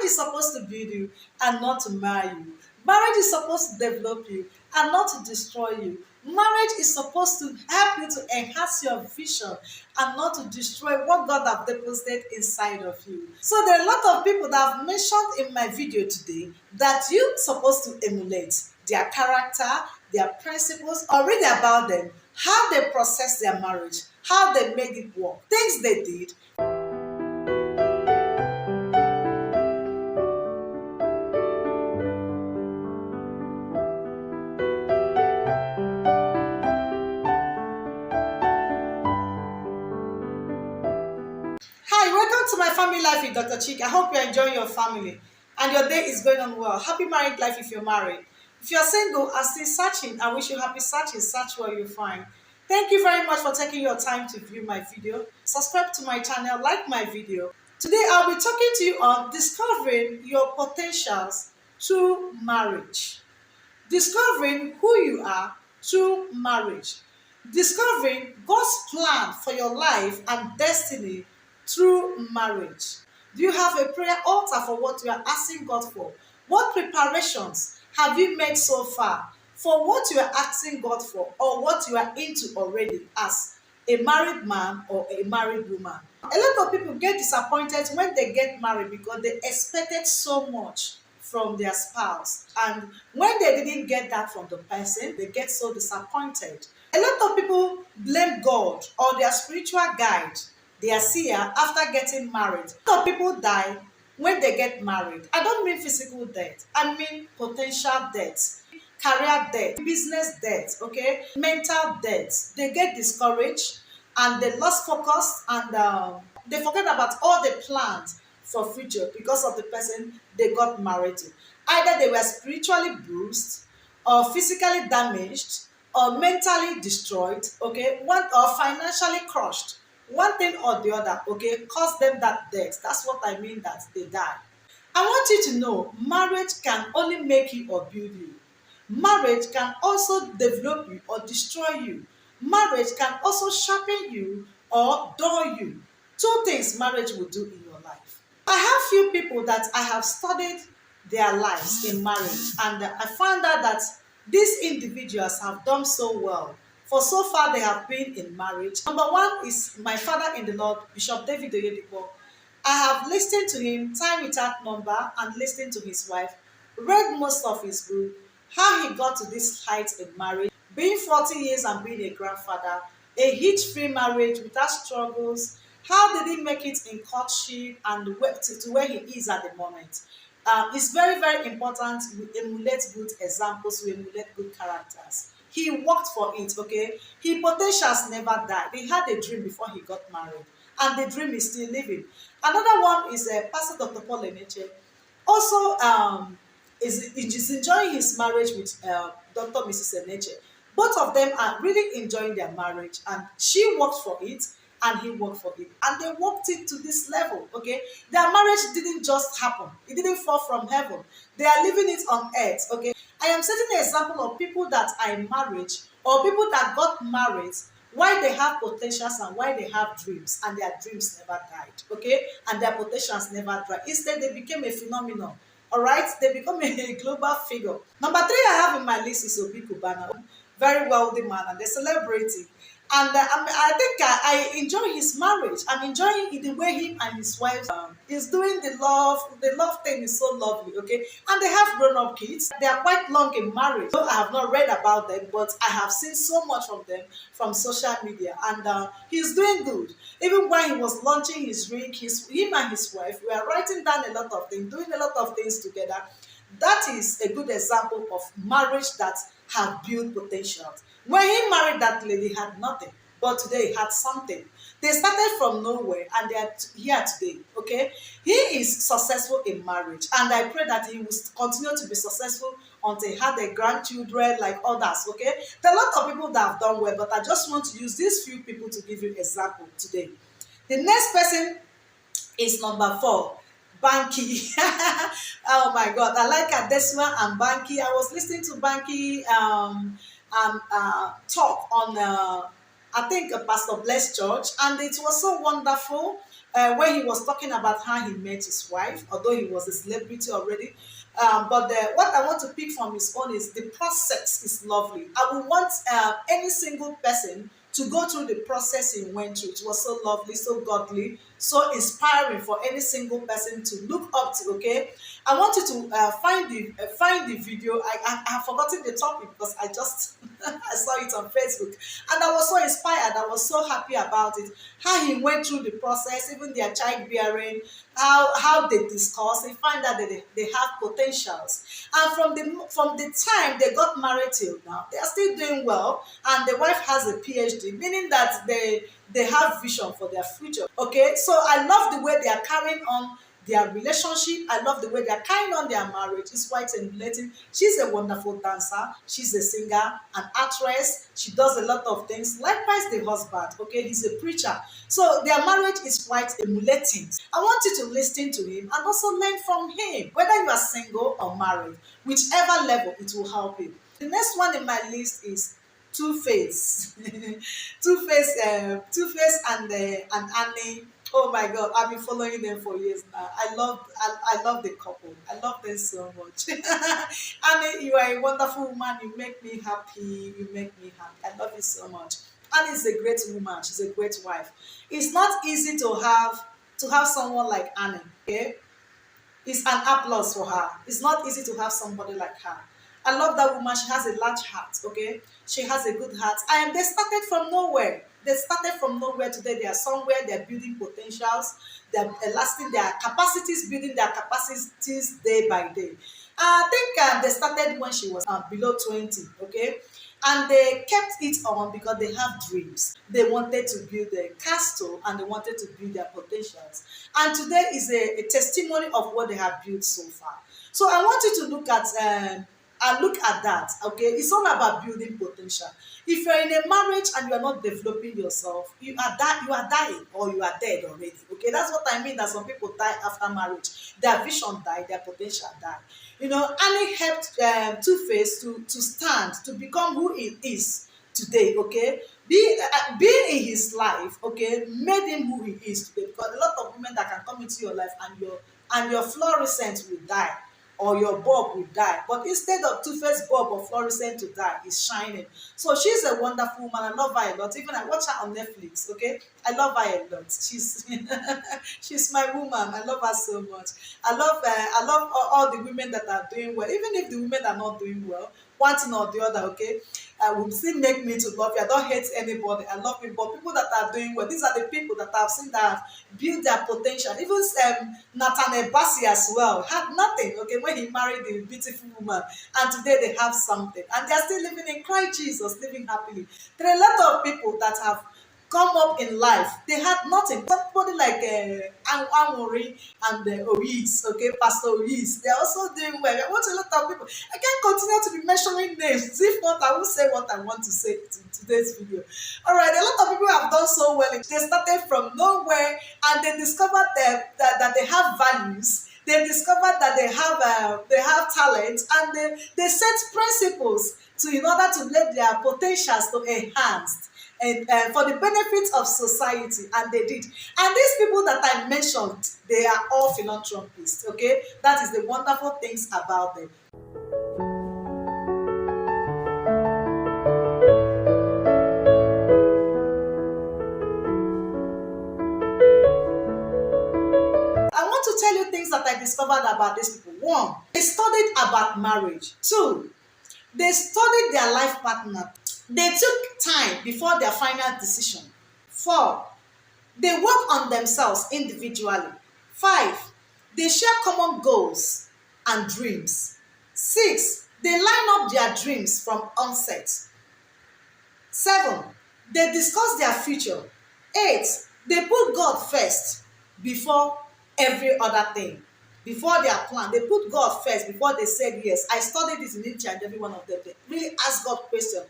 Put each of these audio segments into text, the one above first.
is supposed to build you and not to marry you. Marriage is supposed to develop you and not to destroy you. Marriage is supposed to help you to enhance your vision and not to destroy what God has deposited inside of you. So there are a lot of people that I've mentioned in my video today that you're supposed to emulate their character, their principles, or read about them, how they process their marriage, how they made it work, things they did. Hi, welcome to my family life with Dr. Chick. I hope you're enjoying your family and your day is going on well. Happy married life if you're married. If you're single and still searching, I wish you happy searching. Search where you find. Thank you very much for taking your time to view my video. Subscribe to my channel, like my video. Today I'll be talking to you on discovering your potentials through marriage. Discovering who you are through marriage. Discovering God's plan for your life and destiny through marriage. Do you have a prayer altar for what you are asking God for? What preparations have you made so far for what you are asking God for or what you are into already as a married man or a married woman? A lot of people get disappointed when they get married because they expected so much from their spouse, and when they didn't get that from the person, they get so disappointed. A lot of people blame God or their spiritual guide, their seer, after getting married. A lot of people die when they get married. I don't mean physical death, I mean potential death, career death, business death, okay, mental death. They get discouraged and they lost focus, and they forget about all the plans for future because of the person they got married to. Either they were spiritually bruised or physically damaged or mentally destroyed, okay, one or financially crushed. One thing or the other, okay, caused them that death. That's what I mean, that they die. I want you to know marriage can only make you or build you. Marriage can also develop you or destroy you. Marriage can also sharpen you or dull you. Two things marriage will do in your life. I have few people that I have studied their lives in marriage, and I found out that these individuals have done so well. For so far, they have been in marriage. Number one is my father in the Lord, Bishop David Oyedipo. I have listened to him time without number and listened to his wife, read most of his book, how he got to this height in marriage, being 40 years and being a grandfather, a hitch-free marriage without struggles. How did he make it in courtship and to where he is at the moment? It's very, very important we emulate good examples, we emulate good characters. He worked for it, okay? His potentials never died. He had a dream before he got married, and the dream is still living. Another one is Pastor Dr. Paul Eneche. Also, is enjoying his marriage with Dr. Mrs. Eneche. Both of them are really enjoying their marriage, and she worked for it and he worked for it, and they worked it to this level, okay? Their marriage didn't just happen. It didn't fall from heaven. They are living it on earth, okay? I am setting an example of people that are in marriage or people that got married, why they have potentials and why they have dreams, and their dreams never died, okay? And their potentials never died. Instead, they became a phenomenon, all right? They become a global figure. Number three I have in my list is Obi Kubana, very wealthy man and a celebrity. And I think I enjoy his marriage. I'm enjoying the way him and his wife is doing the love. The love thing is so lovely, okay? And they have grown-up kids. They are quite long in marriage. So I have not read about them, but I have seen so much from them from social media. And he's doing good. Even when he was launching his ring, him and his wife were writing down a lot of things, doing a lot of things together. That is a good example of marriage that have built potential. When he married that lady, he had nothing, but today he had something. They started from nowhere and they are here today, okay? He is successful in marriage, and I pray that he will continue to be successful until he had a grandchildren like others, okay? There are a lot of people that have done well, but I just want to use these few people to give you an example today. The next person is number 4. Banky. Oh my God, I like Adesima and Banky. I was listening to Banky talk on I think Pastor Bless Church, and it was so wonderful. when he was talking about how he met his wife, although he was a celebrity already. But what I want to pick from his own is the process is lovely. I would want any single person to go through the process he went through. It was so lovely, so godly, so inspiring for any single person to look up to. Okay, I want you to find the video. I have forgotten the topic because I just I saw it on Facebook, and I was so inspired. I was so happy about it. How he went through the process, even their childbearing, how they discuss. They find out that they have potentials, and from the time they got married till now, they are still doing well, and the wife has a PhD, meaning that they have vision for their future. Okay, so I love the way they are carrying on their relationship. I love the way they are carrying on their marriage. It's quite emulating. She's a wonderful dancer. She's a singer, an actress. She does a lot of things. Likewise, the husband. Okay, he's a preacher. So their marriage is quite emulating. I want you to listen to him and also learn from him. Whether you are single or married, whichever level, it will help you. The next one in my list is Two-Face. Two-Face and Annie. Oh my God, I've been following them for years now. I love the couple. I love them so much. Annie, you are a wonderful woman. You make me happy. You make me happy. I love you so much. Annie is a great woman. She's a great wife. It's not easy to have someone like Annie. Okay, it's an applause for her. It's not easy to have somebody like her. I love that woman. She has a large heart, okay? She has a good heart. And they started from nowhere. They started from nowhere. Today they are somewhere. They're building potentials. They're lasting their capacities, building their capacities day by day. I think they started when she was below 20, okay? And they kept it on because they have dreams. They wanted to build a castle and they wanted to build their potentials. And today is a testimony of what they have built so far. So I want you to look at that. Okay, it's all about building potential. If you're in a marriage and you are not developing yourself, you are dying or you are dead already. Okay, that's what I mean. That some people die after marriage. Their vision died, their potential died. You know, Annie helped Two-Face to stand, to become who he is today. Okay, being in his life, okay, made him who he is today. Because a lot of women that can come into your life and your fluorescent will die, or your bulb will die. But instead of Two-Face bulb or fluorescent to die, is shining. So she's a wonderful woman. I love her a lot. Even I watch her on Netflix, okay? I love her a lot. She's she's my woman. I love her so much. I love all the women that are doing well. Even if the women are not doing well, one thing or the other, okay? Will still make me to love you. I don't hate anybody. I love people. People that are doing well, these are the people that I've seen that have built their potential. Even Nathaniel Bassi as well had nothing, okay, when he married the beautiful woman, and today they have something, and they're still living in Christ Jesus, living happily. There are a lot of people that have come up in life. They had nothing. Somebody like Amori and Ois, okay, Pastor Ois, they're also doing well. I want a lot of people. I can't continue to be mentioning names. If not, I will say what I want to say in today's video. All right, a lot of people have done so well. They started from nowhere and they discovered that they have values. They discovered that they have talent, and they set principles in order to let their potentials to enhance and for the benefit of society, and they did. And these people that I mentioned, they are all philanthropists. Okay, that is the wonderful things about them. I want to tell you things that I discovered about these people. One, they studied about marriage. Two, they studied their life partner. They took time before their final decision. 4, they work on themselves individually. 5, they share common goals and dreams. 6, they line up their dreams from onset. 7, they discuss their future. 8, they put God first before every other thing. Before their plan, they put God first before they said yes. I studied this in each and every one of them. They really ask God questions.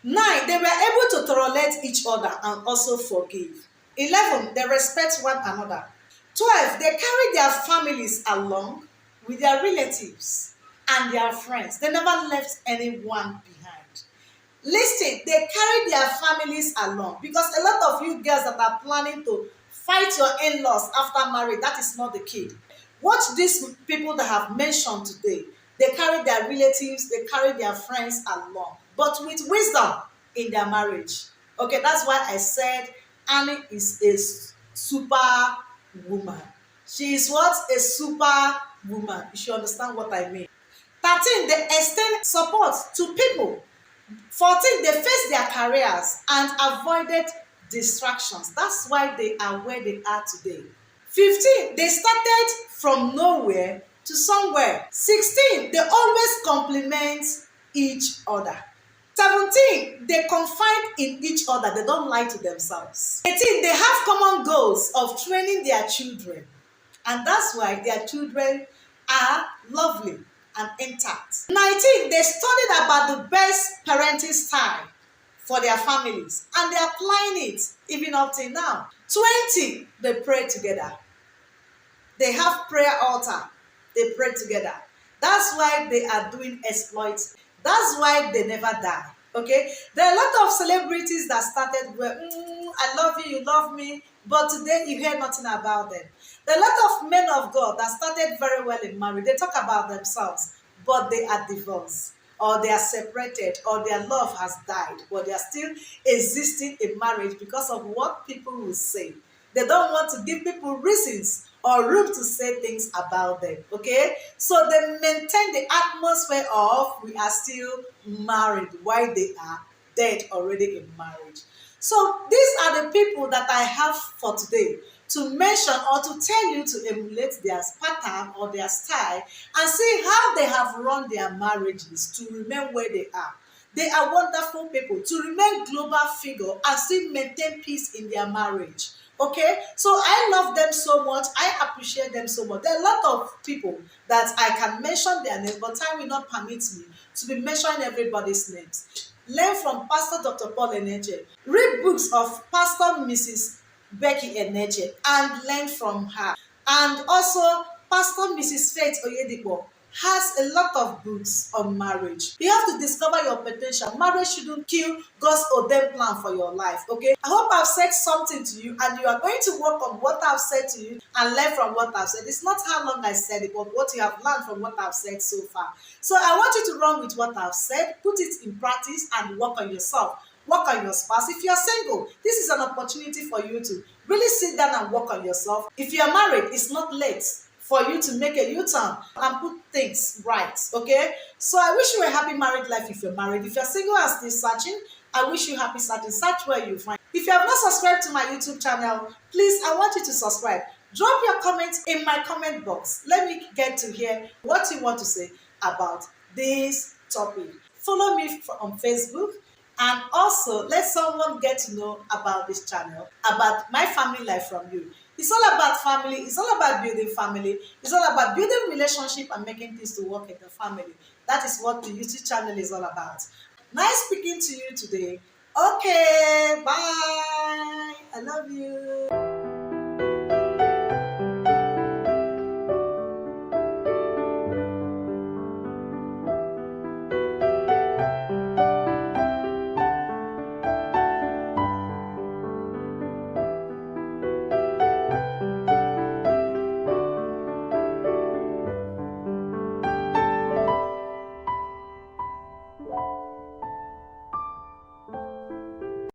9, they were able to tolerate each other and also forgive. 11, they respect one another. 12, they carry their families along with their relatives and their friends. They never left anyone behind. Listen, they carry their families along, because a lot of you girls that are planning to fight your in-laws after marriage. That is not the key. Watch these people that have mentioned today. They carry their relatives, they carry their friends along, but with wisdom in their marriage. Okay, that's why I said Annie is a super woman. She is what? A super woman. You should understand what I mean. 13, they extend support to people. 14, they face their careers and avoided distractions. That's why they are where they are today. 15, they started from nowhere to somewhere. 16, they always compliment each other. 17, they confide in each other. They don't lie to themselves. 18, they have common goals of training their children. And that's why their children are lovely and intact. 19, they studied about the best parenting style for their families and they're applying it even up till now. 20, they pray together. They have prayer altar. They pray together. That's why they are doing exploits. That's why they never die. Okay? There are a lot of celebrities that started with, I love you, you love me, but today you hear nothing about them. There are a lot of men of God that started very well in marriage. They talk about themselves, but they are divorced, or they are separated, or their love has died, but they are still existing in marriage because of what people will say. They don't want to give people reasons or room to say things about them. Okay, so they maintain the atmosphere of we are still married while they are dead already in marriage. So these are the people that I have for today to mention or to tell you to emulate their pattern or their style and see how they have run their marriages to remain where they are. They are wonderful people to remain global figure and still maintain peace in their marriage. Okay, so I love them so much. I appreciate them so much. There are a lot of people that I can mention their names, but time will not permit me to be mentioning everybody's names. Learn from Pastor Dr. Paul Eneche. Read books of Pastor Mrs. Becky Eneche and learn from her. And also, Pastor Mrs. Faith Oyedipo has a lot of books on marriage. You have to discover your potential. Marriage shouldn't kill God's ordained plan for your life, okay? I hope I've said something to you and you are going to work on what I've said to you and learn from what I've said. It's not how long I said it, but what you have learned from what I've said so far. So I want you to run with what I've said, put it in practice and work on yourself. Work on your spouse. If you're single, this is an opportunity for you to really sit down and work on yourself. If you're married, it's not late for you to make a U-turn and put things right, okay? So I wish you a happy married life if you're married. If you're single and still searching, I wish you happy searching. Search where you find. If you have not subscribed to my YouTube channel, please, I want you to subscribe. Drop your comments in my comment box. Let me get to hear what you want to say about this topic. Follow me on Facebook. And also, let someone get to know about this channel, about my family life from you. It's all about family. It's all about building family. It's all about building relationship and making things to work in the family. That is what the YouTube channel is all about. Nice speaking to you today. Okay, bye. I love you.